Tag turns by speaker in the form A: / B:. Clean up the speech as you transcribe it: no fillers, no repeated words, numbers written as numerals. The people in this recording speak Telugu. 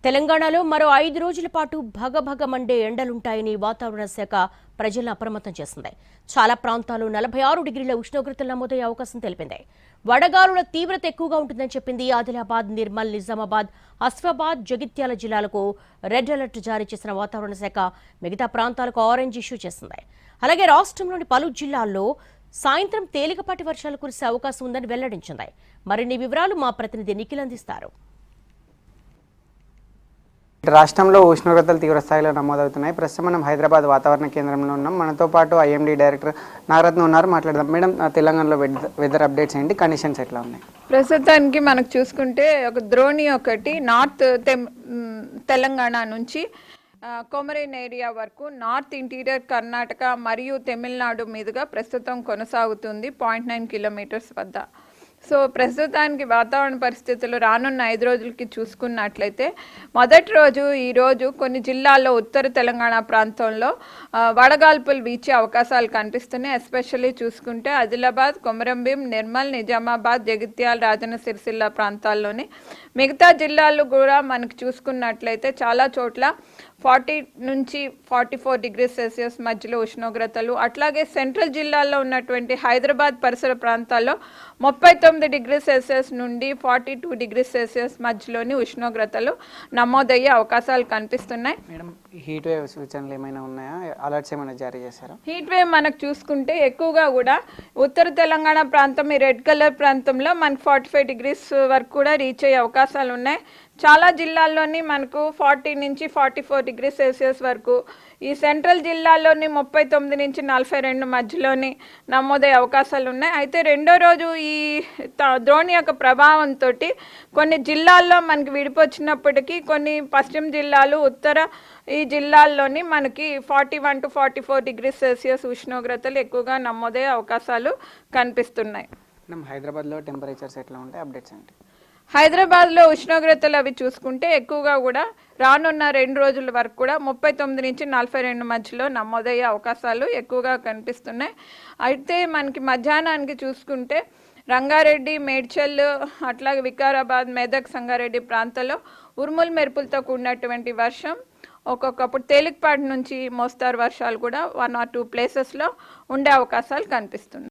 A: తెలంగాణలో మరో 5 రోజుల పాటు భగభగ మండే ఎండలుంటాయని వాతావరణ శాఖ ప్రజలను అప్రమత్తం చేసింది. చాలా ప్రాంతాల్లో 46 డిగ్రీల ఉష్ణోగ్రతలు నమోదయ్యే అవకాశం తెలిపింది. వడగాలుల తీవ్రత ఎక్కువగా ఉంటుందని చెప్పింది. ఆదిలాబాద్, నిర్మల్, నిజామాబాద్, ఆసిఫాబాద్, జగిత్యాల జిల్లాలకు రెడ్ అలర్ట్ జారీ చేసిన వాతావరణ శాఖ మిగతా ప్రాంతాలకు ఆరెంజ్ ఇష్యూ చేసింది. అలాగే రాష్ట్రంలోని పలు జిల్లాల్లో సాయంత్రం తేలికపాటి వర్షాలు కురిసే అవకాశం ఉందని వెల్లడించింది. మరిన్ని వివరాలు మా ప్రతినిధి నిఖిల్ అందిస్తారు.
B: రాష్ట్రంలో ఉష్ణోగ్రతలు తీవ్రస్థాయిలో నమోదవుతున్నాయి. ప్రస్తుతం మనం హైదరాబాద్ వాతావరణ కేంద్రంలో ఉన్నాం. మనతో పాటు ఐఎండీ డైరెక్టర్ నాగరత్న ఉన్నారు, మాట్లాడదాం. మేడం, తెలంగాణలో వెదర్ అప్డేట్స్ ఏంటి, కండిషన్స్ ఎట్లా ఉన్నాయి?
C: ప్రస్తుతానికి మనకు చూసుకుంటే ఒక ద్రోణి ఒకటి నార్త్ తెలంగాణ నుంచి కొమరైన్ ఏరియా వరకు నార్త్ ఇంటీరియర్ కర్ణాటక మరియు తమిళనాడు మీదుగా ప్రస్తుతం కొనసాగుతుంది 0.9 కిలోమీటర్స్ వద్ద. సో ప్రస్తుతానికి వాతావరణ పరిస్థితులు రానున్న 5 రోజులకి చూసుకున్నట్లయితే మొదటి రోజు ఈరోజు కొన్ని జిల్లాల్లో ఉత్తర తెలంగాణ ప్రాంతంలో వడగాల్పులు వీచే అవకాశాలు కనిపిస్తున్నాయి. ఎస్పెషల్లీ చూసుకుంటే ఆదిలాబాద్, కొమరంభీం, నిర్మల్, నిజామాబాద్, జగిత్యాల, రాజన్న సిరిసిల్ల ప్రాంతాల్లోని మిగతా జిల్లాలు కూడా మనకు చూసుకున్నట్లయితే చాలా చోట్ల 40 నుంచి 44 డిగ్రీ సెల్సియస్ మధ్యలో ఉష్ణోగ్రతలు, అట్లాగే సెంట్రల్ జిల్లాల్లో ఉన్నటువంటి హైదరాబాద్ పరిసర ప్రాంతాల్లో 39 డిగ్రీ సెల్సియస్ నుండి 42 డిగ్రీ సెల్సియస్ మధ్యలోని ఉష్ణోగ్రతలు నమోదయ్యే అవకాశాలు కనిపిస్తున్నాయి.
B: మేడం, హీట్ వేవ్ సూచనలు ఏమైనా ఉన్నాయా? అలర్ట్స్ ఏమైనా జారీ చేశారా?
C: హీట్ వేవ్ మనకు చూసుకుంటే ఎక్కువగా కూడా ఉత్తర తెలంగాణ ప్రాంతం, ఈ రెడ్ కలర్ ప్రాంతంలో మనకు 45 డిగ్రీస్ వరకు కూడా రీచ్ అయ్యే అవకాశాలు ఉన్నాయి. చాలా జిల్లాల్లోని మనకు 40 నుంచి 44 డిగ్రీ సెల్సియస్ వరకు, ఈ సెంట్రల్ జిల్లాలోని 39 నుంచి 42 మధ్యలోని నమోదయ్యే అవకాశాలు ఉన్నాయి. అయితే రెండో రోజు ఈ ద్రోణి యొక్క ప్రభావంతో కొన్ని జిల్లాల్లో మనకి విడిపొచ్చినప్పటికీ కొన్ని పశ్చిమ జిల్లాలు, ఉత్తర ఈ జిల్లాల్లోని మనకి 41 to 44 డిగ్రీ సెల్సియస్ ఉష్ణోగ్రతలు ఎక్కువగా నమోదయ్యే అవకాశాలు కనిపిస్తున్నాయి.
B: హైదరాబాద్లో టెంపరేచర్స్ ఎట్లా ఉంటాయి, అప్డేట్స్ ఏంటి?
C: హైదరాబాద్లో ఉష్ణోగ్రతలు అవి చూసుకుంటే ఎక్కువగా కూడా రానున్న 2 రోజుల వరకు కూడా 39 నుంచి 42 మధ్యలో నమోదయ్యే అవకాశాలు ఎక్కువగా కనిపిస్తున్నాయి. అయితే మనకి మధ్యాహ్నానికి చూసుకుంటే రంగారెడ్డి, మేడ్చల్, అట్లాగే వికారాబాద్, మెదక్, సంగారెడ్డి ప్రాంతాల్లో ఉరుములు మెరుపులతో కూడినటువంటి వర్షం, ఒక్కొక్కప్పుడు తేలికపాటి నుంచి మోస్తారు వర్షాలు కూడా 1 or 2 ప్లేసెస్లో ఉండే అవకాశాలు కనిపిస్తున్నాయి.